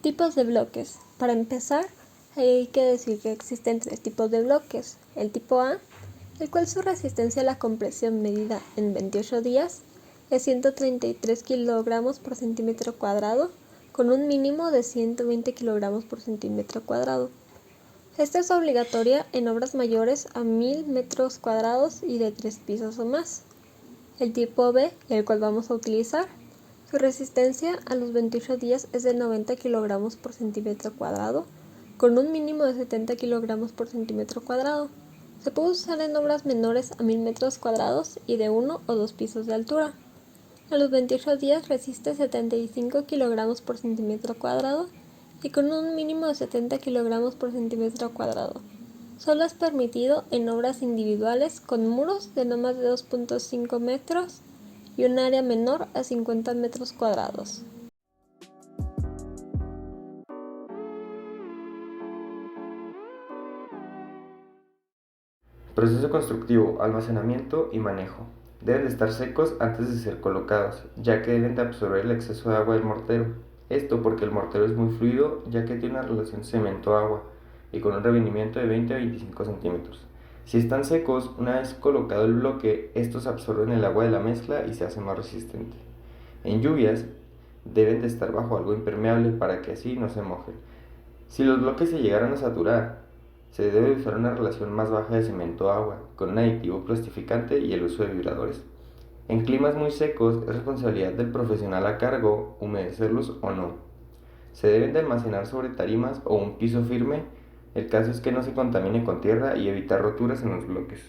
Tipos de bloques. Para empezar, hay que decir que existen 3 tipos de bloques. El tipo A, el cual su resistencia a la compresión medida en 28 días es 133 kilogramos por centímetro cuadrado, con un mínimo de 120 kilogramos por centímetro cuadrado. Esta es obligatoria en obras mayores a 1000 metros cuadrados y de 3 pisos o más. El tipo B, el cual vamos a utilizar, su resistencia a los 28 días es de 90 kilogramos por centímetro cuadrado, con un mínimo de 70 kilogramos por centímetro cuadrado. Se puede usar en obras menores a 1000 metros cuadrados y de 1 o 2 pisos de altura. A los 28 días resiste 75 kilogramos por centímetro cuadrado y con un mínimo de 70 kilogramos por centímetro cuadrado. Solo es permitido en obras individuales con muros de no más de 2.5 metros y un área menor a 50 metros cuadrados. Proceso constructivo, almacenamiento y manejo. Deben de estar secos antes de ser colocados, ya que deben de absorber el exceso de agua del mortero. Esto porque el mortero es muy fluido, ya que tiene una relación cemento-agua y con un revenimiento de 20 a 25 centímetros. Si están secos, una vez colocado el bloque, estos absorben el agua de la mezcla y se hace más resistente. En lluvias, deben de estar bajo algo impermeable para que así no se mojen. Si los bloques se llegaran a saturar, se debe usar una relación más baja de cemento-agua, con un aditivo plastificante y el uso de vibradores. En climas muy secos, es responsabilidad del profesional a cargo humedecerlos o no. Se deben de almacenar sobre tarimas o un piso firme. El caso es que no se contamine con tierra y evitar roturas en los bloques.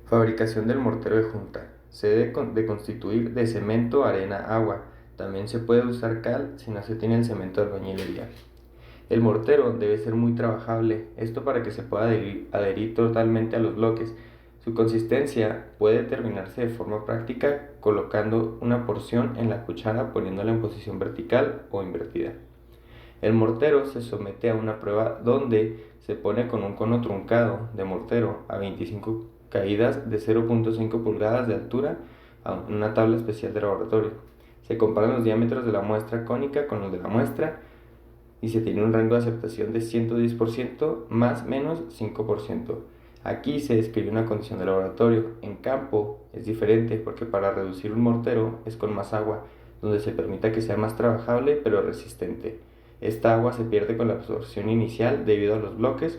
Fabricación del mortero de junta. Se debe de constituir de cemento, arena, agua. También se puede usar cal si no se tiene el cemento de albañilería. El mortero debe ser muy trabajable, esto para que se pueda adherir totalmente a los bloques. Su consistencia puede determinarse de forma práctica colocando una porción en la cuchara poniéndola en posición vertical o invertida. El mortero se somete a una prueba donde se pone con un cono truncado de mortero a 25 caídas de 0.5 pulgadas de altura a una tabla especial de laboratorio. Se comparan los diámetros de la muestra cónica con los de la muestra y se tiene un rango de aceptación de 110% más menos 5%. Aquí se describe una condición de laboratorio. En campo es diferente porque para reducir un mortero es con más agua, donde se permita que sea más trabajable pero resistente. Esta agua se pierde con la absorción inicial debido a los bloques.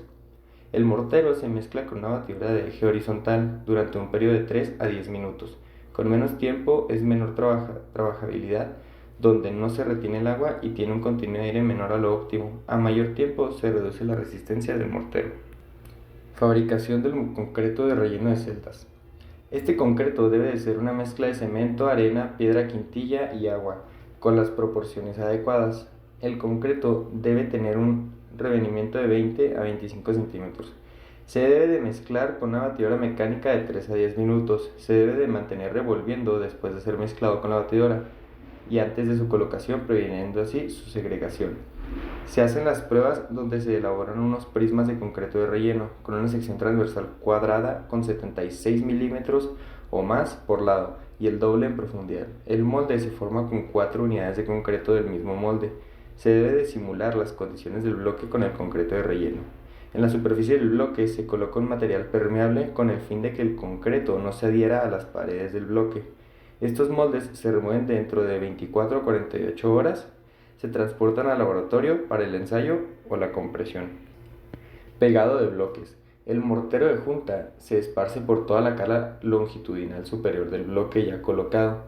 El mortero se mezcla con una batidora de eje horizontal durante un periodo de 3 a 10 minutos. Con menos tiempo es menor trabajabilidad, donde no se retiene el agua y tiene un contenido de aire menor a lo óptimo. A mayor tiempo se reduce la resistencia del mortero. Fabricación del concreto de relleno de celdas. Este concreto debe de ser una mezcla de cemento, arena, piedra quintilla y agua, con las proporciones adecuadas. El concreto debe tener un revenimiento de 20 a 25 centímetros. Se debe de mezclar con una batidora mecánica de 3 a 10 minutos. Se debe de mantener revolviendo después de ser mezclado con la batidora y antes de su colocación, previniendo así su segregación. Se hacen las pruebas donde se elaboran unos prismas de concreto de relleno con una sección transversal cuadrada con 76 milímetros o más por lado y el doble en profundidad. El molde se forma con 4 unidades de concreto del mismo molde. Se debe de simular las condiciones del bloque con el concreto de relleno. En la superficie del bloque se coloca un material permeable con el fin de que el concreto no se adhiera a las paredes del bloque. Estos moldes se remueven dentro de 24 a 48 horas, se transportan al laboratorio para el ensayo o la compresión. Pegado de bloques. El mortero de junta se esparce por toda la cala longitudinal superior del bloque ya colocado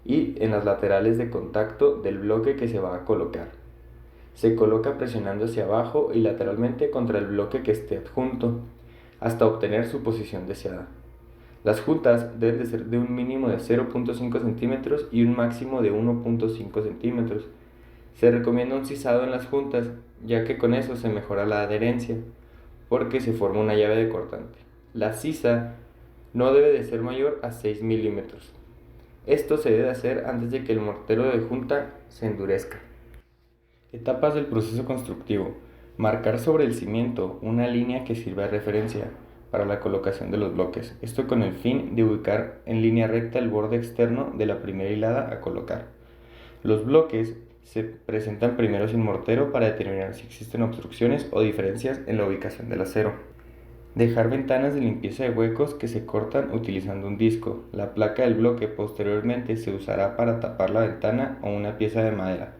y en las laterales de contacto del bloque que se va a colocar. Se coloca presionando hacia abajo y lateralmente contra el bloque que esté adjunto, hasta obtener su posición deseada. Las juntas deben de ser de un mínimo de 0.5 centímetros y un máximo de 1.5 centímetros. Se recomienda un sisado en las juntas, ya que con eso se mejora la adherencia, porque se forma una llave de cortante. La sisa no debe de ser mayor a 6 milímetros. Esto se debe hacer antes de que el mortero de junta se endurezca. Etapas del proceso constructivo. Marcar sobre el cimiento una línea que sirva de referencia para la colocación de los bloques, esto con el fin de ubicar en línea recta el borde externo de la primera hilada a colocar. Los bloques Se presentan primero sin mortero para determinar si existen obstrucciones o diferencias en la ubicación del acero. Dejar ventanas de limpieza de huecos que se cortan utilizando un disco. La placa del bloque posteriormente se usará para tapar la ventana o una pieza de madera,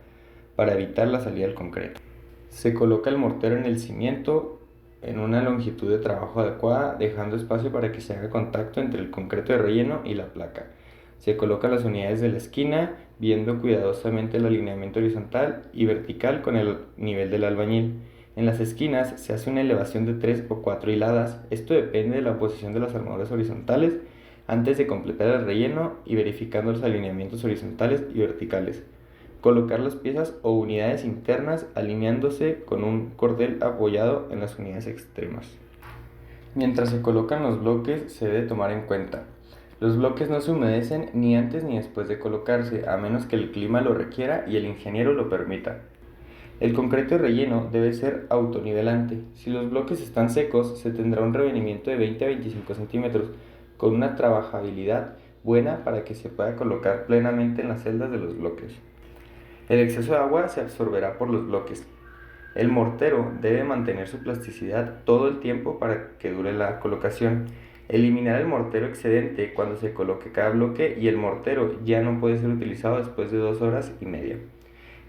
para evitar la salida del concreto. Se coloca el mortero en el cimiento en una longitud de trabajo adecuada, dejando espacio para que se haga contacto entre el concreto de relleno y la placa. Se colocan las unidades de la esquina, viendo cuidadosamente el alineamiento horizontal y vertical con el nivel del albañil. En las esquinas se hace una elevación de 3 o 4 hiladas. Esto depende de la posición de las armaduras horizontales antes de completar el relleno y verificando los alineamientos horizontales y verticales. Colocar las piezas o unidades internas alineándose con un cordel apoyado en las unidades extremas. Mientras se colocan los bloques se debe tomar en cuenta: los bloques no se humedecen ni antes ni después de colocarse, a menos que el clima lo requiera y el ingeniero lo permita. El concreto de relleno debe ser autonivelante. Si los bloques están secos, se tendrá un revenimiento de 20 a 25 centímetros, con una trabajabilidad buena para que se pueda colocar plenamente en las celdas de los bloques. El exceso de agua se absorberá por los bloques. El mortero debe mantener su plasticidad todo el tiempo para que dure la colocación. Eliminar el mortero excedente cuando se coloque cada bloque, y el mortero ya no puede ser utilizado después de 2 horas y media.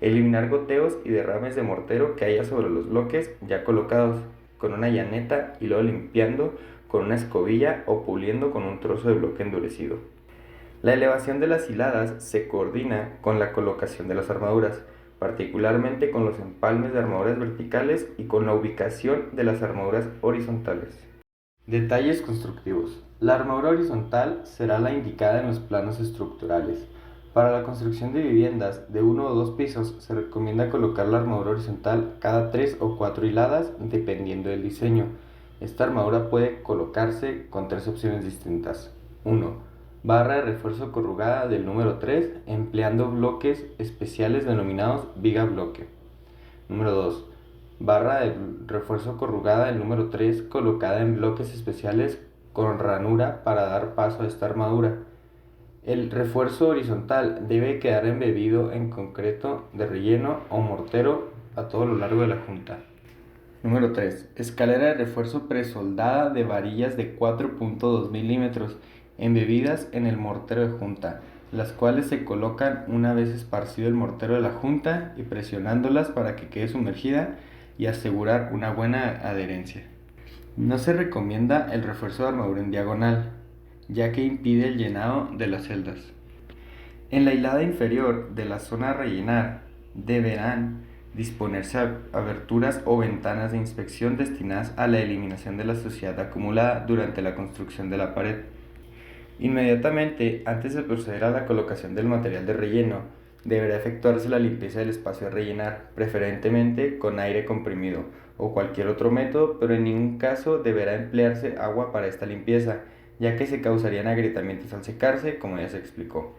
Eliminar goteos y derrames de mortero que haya sobre los bloques ya colocados con una llaneta y luego limpiando con una escobilla o puliendo con un trozo de bloque endurecido. La elevación de las hiladas se coordina con la colocación de las armaduras, particularmente con los empalmes de armaduras verticales y con la ubicación de las armaduras horizontales. Detalles constructivos. La armadura horizontal será la indicada en los planos estructurales. Para la construcción de viviendas de 1 o 2 pisos se recomienda colocar la armadura horizontal cada 3 o 4 hiladas dependiendo del diseño. Esta armadura puede colocarse con 3 opciones distintas. 1. Barra de refuerzo corrugada del número 3 empleando bloques especiales denominados viga bloque. Número 2. Barra de refuerzo corrugada del número 3 colocada en bloques especiales con ranura para dar paso a esta armadura. El refuerzo horizontal debe quedar embebido en concreto de relleno o mortero a todo lo largo de la junta. Número 3. Escalera de refuerzo presoldada de varillas de 4.2 milímetros embebidas en el mortero de junta, las cuales se colocan una vez esparcido el mortero de la junta y presionándolas para que quede sumergida y asegurar una buena adherencia. No se recomienda el refuerzo de armadura en diagonal, ya que impide el llenado de las celdas. En la hilada inferior de la zona a rellenar deberán disponerse aberturas o ventanas de inspección destinadas a la eliminación de la suciedad acumulada durante la construcción de la pared. Inmediatamente antes de proceder a la colocación del material de relleno, deberá efectuarse la limpieza del espacio a rellenar, preferentemente con aire comprimido o cualquier otro método, pero en ningún caso deberá emplearse agua para esta limpieza, ya que se causarían agrietamientos al secarse, como ya se explicó.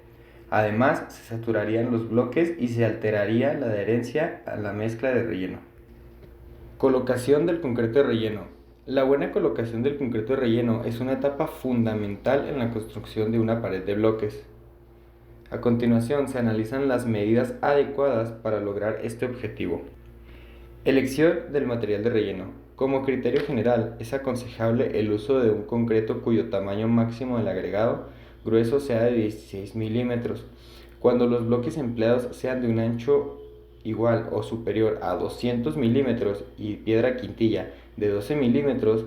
Además, se saturarían los bloques y se alteraría la adherencia a la mezcla de relleno. Colocación del concreto de relleno. La buena colocación del concreto de relleno es una etapa fundamental en la construcción de una pared de bloques. A continuación, se analizan las medidas adecuadas para lograr este objetivo. Elección del material de relleno. Como criterio general, es aconsejable el uso de un concreto cuyo tamaño máximo del agregado grueso sea de 16 milímetros. Cuando los bloques empleados sean de un ancho igual o superior a 200 milímetros y piedra quintilla de 12 milímetros,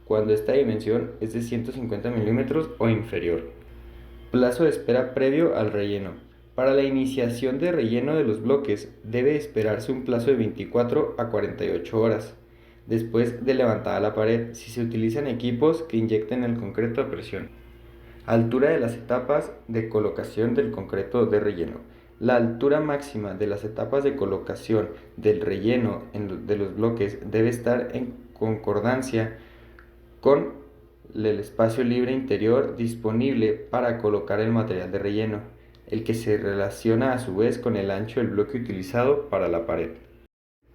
cuando esta dimensión es de 150 milímetros o inferior. Plazo de espera previo al relleno. Para la iniciación de relleno de los bloques debe esperarse un plazo de 24 a 48 horas, después de levantada la pared, si se utilizan equipos que inyecten el concreto a presión. Altura de las etapas de colocación del concreto de relleno. La altura máxima de las etapas de colocación del relleno de los bloques debe estar en concordancia con el espacio libre interior disponible para colocar el material de relleno, el que se relaciona a su vez con el ancho del bloque utilizado para la pared.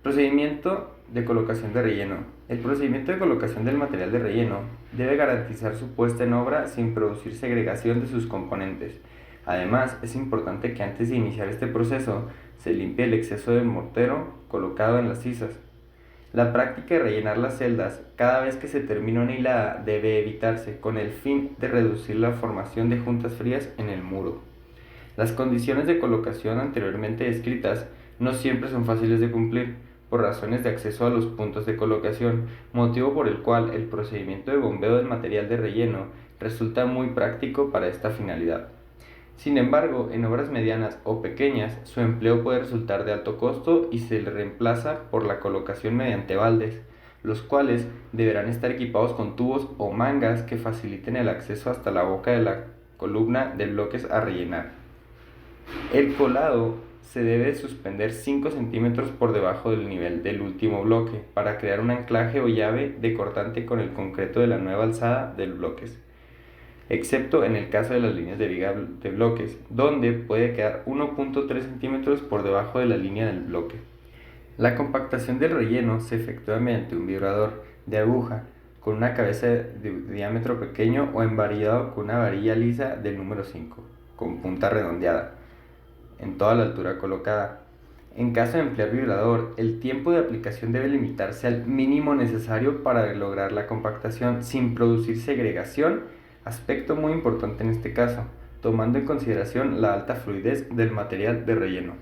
Procedimiento de colocación de relleno. El procedimiento de colocación del material de relleno debe garantizar su puesta en obra sin producir segregación de sus componentes. Además, es importante que antes de iniciar este proceso Se limpia el exceso del mortero colocado en las sisas. La práctica de rellenar las celdas cada vez que se termina una hilada debe evitarse con el fin de reducir la formación de juntas frías en el muro. Las condiciones de colocación anteriormente descritas no siempre son fáciles de cumplir por razones de acceso a los puntos de colocación, motivo por el cual el procedimiento de bombeo del material de relleno resulta muy práctico para esta finalidad. Sin embargo, en obras medianas o pequeñas, su empleo puede resultar de alto costo y se le reemplaza por la colocación mediante baldes, los cuales deberán estar equipados con tubos o mangas que faciliten el acceso hasta la boca de la columna de bloques a rellenar. El colado se debe suspender 5 centímetros por debajo del nivel del último bloque para crear un anclaje o llave de cortante con el concreto de la nueva alzada del bloques, excepto en el caso de las líneas de viga de bloques, donde puede quedar 1.3 centímetros por debajo de la línea del bloque. La compactación del relleno se efectúa mediante un vibrador de aguja con una cabeza de diámetro pequeño o envarillado con una varilla lisa del número 5, con punta redondeada en toda la altura colocada. En caso de emplear vibrador, el tiempo de aplicación debe limitarse al mínimo necesario para lograr la compactación sin producir segregación, aspecto muy importante en este caso, tomando en consideración la alta fluidez del material de relleno.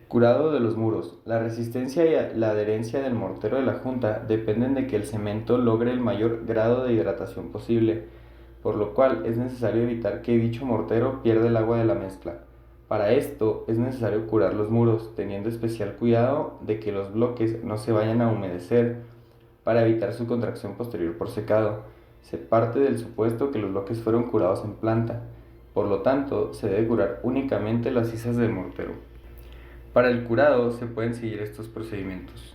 Curado de los muros. La resistencia y la adherencia del mortero de la junta dependen de que el cemento logre el mayor grado de hidratación posible, por lo cual es necesario evitar que dicho mortero pierda el agua de la mezcla. Para esto es necesario curar los muros, teniendo especial cuidado de que los bloques no se vayan a humedecer para evitar su contracción posterior por secado. Se parte del supuesto que los bloques fueron curados en planta, por lo tanto se debe curar únicamente las sisas del mortero. Para el curado se pueden seguir estos procedimientos.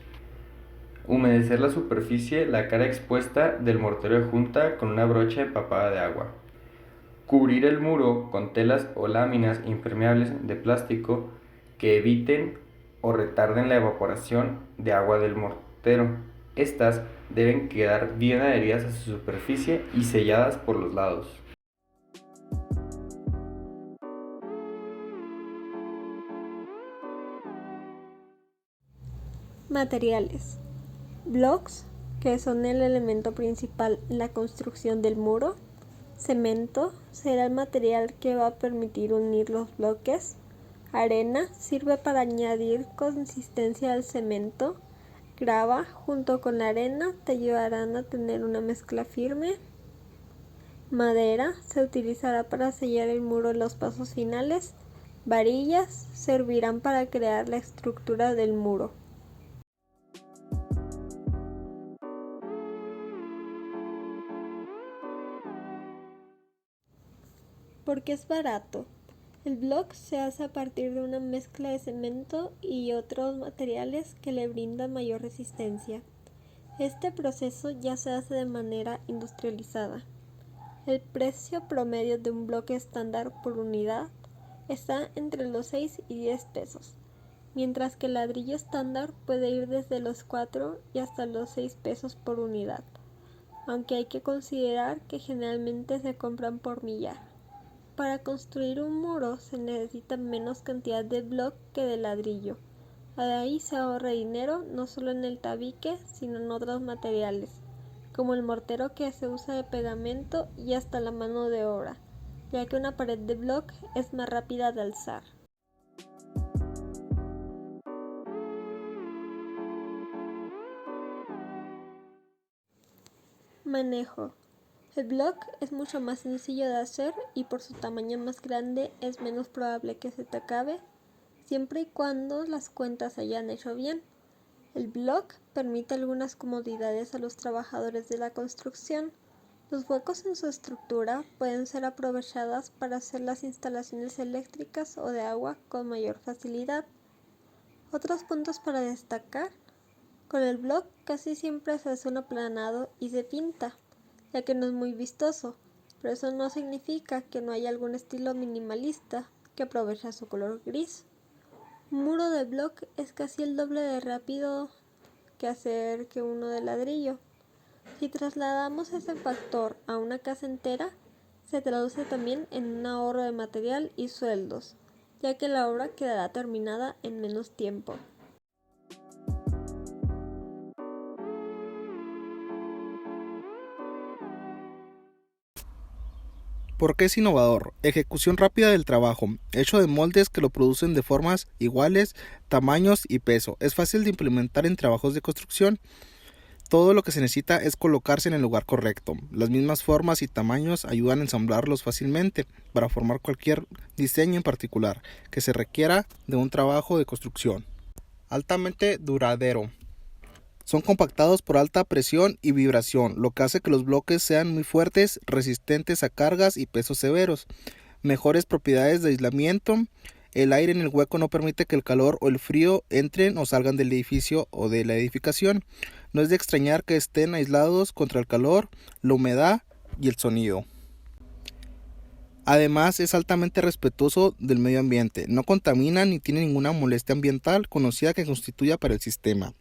Humedecer la superficie, la cara expuesta del mortero de junta con una brocha empapada de agua. Cubrir el muro con telas o láminas impermeables de plástico que eviten o retarden la evaporación de agua del mortero. Estas deben quedar bien adheridas a su superficie y selladas por los lados. Materiales. Blocks, que son el elemento principal en la construcción del muro. Cemento será el material que va a permitir unir los bloques. Arena sirve para añadir consistencia al cemento. Grava junto con la arena te ayudarán a tener una mezcla firme. Madera se utilizará para sellar el muro en los pasos finales. Varillas servirán para crear la estructura del muro. Porque es barato. El block se hace a partir de una mezcla de cemento y otros materiales que le brindan mayor resistencia. Este proceso ya se hace de manera industrializada. El precio promedio de un bloque estándar por unidad está entre los 6 y 10 pesos, mientras que el ladrillo estándar puede ir desde los 4 y hasta los 6 pesos por unidad, aunque hay que considerar que generalmente se compran por millar. Para construir un muro se necesita menos cantidad de bloque que de ladrillo. De ahí se ahorra dinero no solo en el tabique, sino en otros materiales, como el mortero que se usa de pegamento y hasta la mano de obra, ya que una pared de bloque es más rápida de alzar. Manejo. El block es mucho más sencillo de hacer y por su tamaño más grande es menos probable que se te acabe, siempre y cuando las cuentas se hayan hecho bien. El block permite algunas comodidades a los trabajadores de la construcción. Los huecos en su estructura pueden ser aprovechadas para hacer las instalaciones eléctricas o de agua con mayor facilidad. Otros puntos para destacar. Con el block casi siempre se hace un aplanado y se pinta, ya que no es muy vistoso, pero eso no significa que no haya algún estilo minimalista que aprovecha su color gris. Un muro de block es casi el doble de rápido que hacer que uno de ladrillo. Si trasladamos ese factor a una casa entera, se traduce también en un ahorro de material y sueldos, ya que la obra quedará terminada en menos tiempo. ¿Por qué es innovador? Ejecución rápida del trabajo, hecho de moldes que lo producen de formas iguales, tamaños y peso. Es fácil de implementar en trabajos de construcción. Todo lo que se necesita es colocarse en el lugar correcto. Las mismas formas y tamaños ayudan a ensamblarlos fácilmente para formar cualquier diseño en particular que se requiera de un trabajo de construcción. Altamente duradero. Son compactados por alta presión y vibración, lo que hace que los bloques sean muy fuertes, resistentes a cargas y pesos severos. Mejores propiedades de aislamiento. El aire en el hueco no permite que el calor o el frío entren o salgan del edificio o de la edificación. No es de extrañar que estén aislados contra el calor, la humedad y el sonido. Además, es altamente respetuoso del medio ambiente. No contamina ni tiene ninguna molestia ambiental conocida que constituya para el sistema.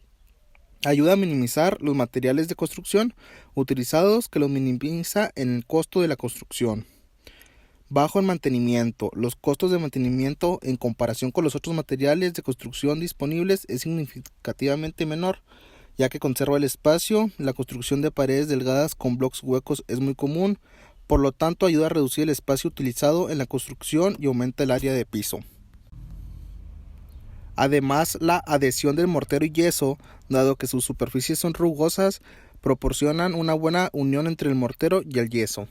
Ayuda a minimizar los materiales de construcción utilizados, que los minimiza en el costo de la construcción. Bajo en mantenimiento. Los costos de mantenimiento en comparación con los otros materiales de construcción disponibles es significativamente menor, ya que conserva el espacio. La construcción de paredes delgadas con bloques huecos es muy común, por lo tanto ayuda a reducir el espacio utilizado en la construcción y aumenta el área de piso. Además, la adhesión del mortero y yeso, dado que sus superficies son rugosas, proporcionan una buena unión entre el mortero y el yeso.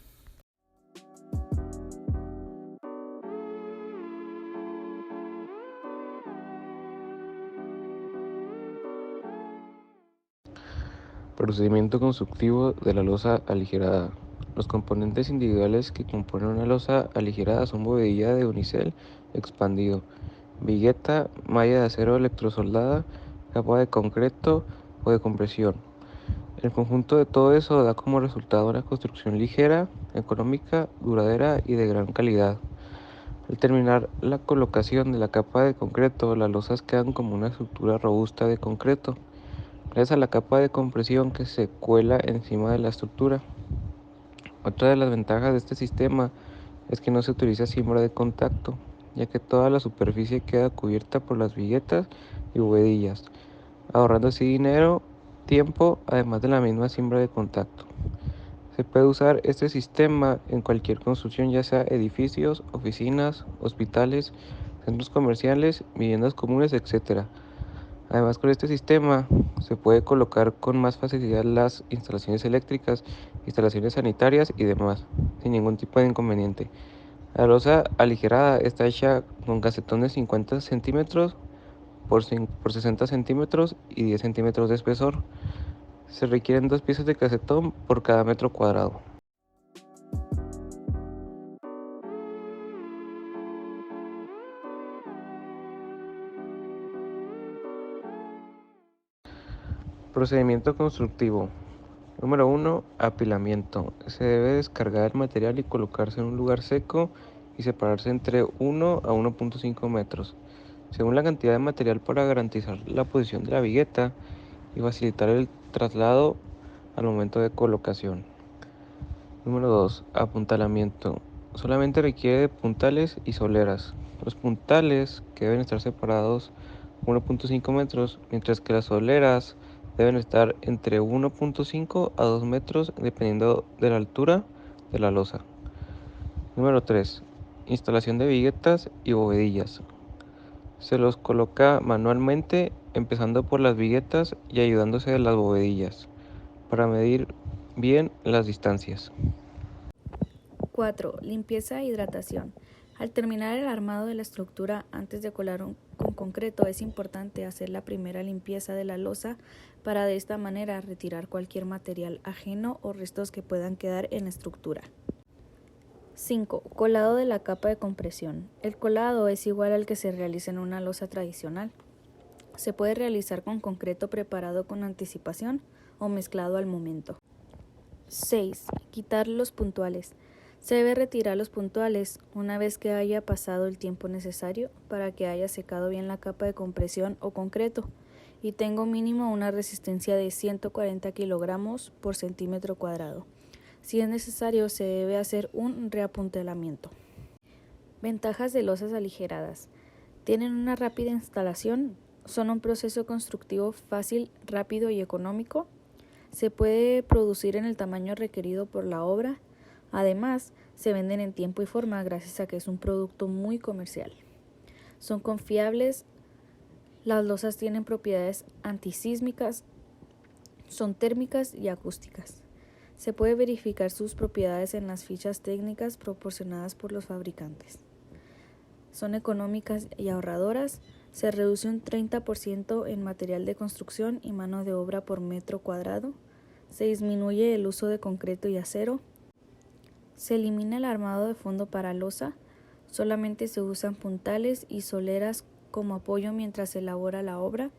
Procedimiento constructivo de la losa aligerada. Los componentes individuales que componen una losa aligerada son bovedilla de unicel expandido, vigueta, malla de acero electrosoldada, capa de concreto o de compresión. El conjunto de todo eso da como resultado una construcción ligera, económica, duradera y de gran calidad. Al terminar la colocación de la capa de concreto, las losas quedan como una estructura robusta de concreto, gracias a la capa de compresión que se cuela encima de la estructura. Otra de las ventajas de este sistema es que no se utiliza cimbra de contacto, ya que toda la superficie queda cubierta por las viguetas y bovedillas, ahorrando así dinero, tiempo, además de la misma cimbra de contacto. Se puede usar este sistema en cualquier construcción, ya sea edificios, oficinas, hospitales, centros comerciales, viviendas comunes, etc. Además, con este sistema se puede colocar con más facilidad las instalaciones eléctricas, instalaciones sanitarias y demás, sin ningún tipo de inconveniente. La losa aligerada está hecha con casetón de 50 centímetros por 60 centímetros y 10 centímetros de espesor. Se requieren 2 piezas de casetón por cada metro cuadrado. Procedimiento constructivo. Número 1. Apilamiento. Se debe descargar el material y colocarse en un lugar seco y separarse entre 1 a 1.5 metros, según la cantidad de material, para garantizar la posición de la vigueta y facilitar el traslado al momento de colocación. Número 2. Apuntalamiento. Solamente requiere de puntales y soleras. Los puntales, que deben estar separados 1.5 metros, mientras que las soleras deben estar entre 1.5 a 2 metros dependiendo de la altura de la losa. Número 3. Instalación de viguetas y bovedillas. Se los coloca manualmente, empezando por las viguetas y ayudándose de las bovedillas, para medir bien las distancias. 4. Limpieza e hidratación. Al terminar el armado de la estructura, antes de colar con concreto, es importante hacer la primera limpieza de la losa para de esta manera retirar cualquier material ajeno o restos que puedan quedar en la estructura. 5. Colado de la capa de compresión. El colado es igual al que se realiza en una losa tradicional. Se puede realizar con concreto preparado con anticipación o mezclado al momento. 6. Quitar los puntuales. Se debe retirar los puntuales una vez que haya pasado el tiempo necesario para que haya secado bien la capa de compresión o concreto y tenga mínimo una resistencia de 140 kilogramos por centímetro cuadrado. Si es necesario, se debe hacer un reapuntalamiento. Ventajas de losas aligeradas. Tienen una rápida instalación, son un proceso constructivo fácil, rápido y económico. Se puede producir en el tamaño requerido por la obra. Además, se venden en tiempo y forma gracias a que es un producto muy comercial. Son confiables, las losas tienen propiedades antisísmicas, son térmicas y acústicas. Se puede verificar sus propiedades en las fichas técnicas proporcionadas por los fabricantes. Son económicas y ahorradoras. Se reduce un 30% en material de construcción y mano de obra por metro cuadrado. Se disminuye el uso de concreto y acero. Se elimina el armado de fondo para losa. Solamente se usan puntales y soleras como apoyo mientras se elabora la obra.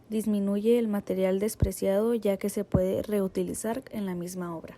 Disminuye el material despreciado ya que se puede reutilizar en la misma obra.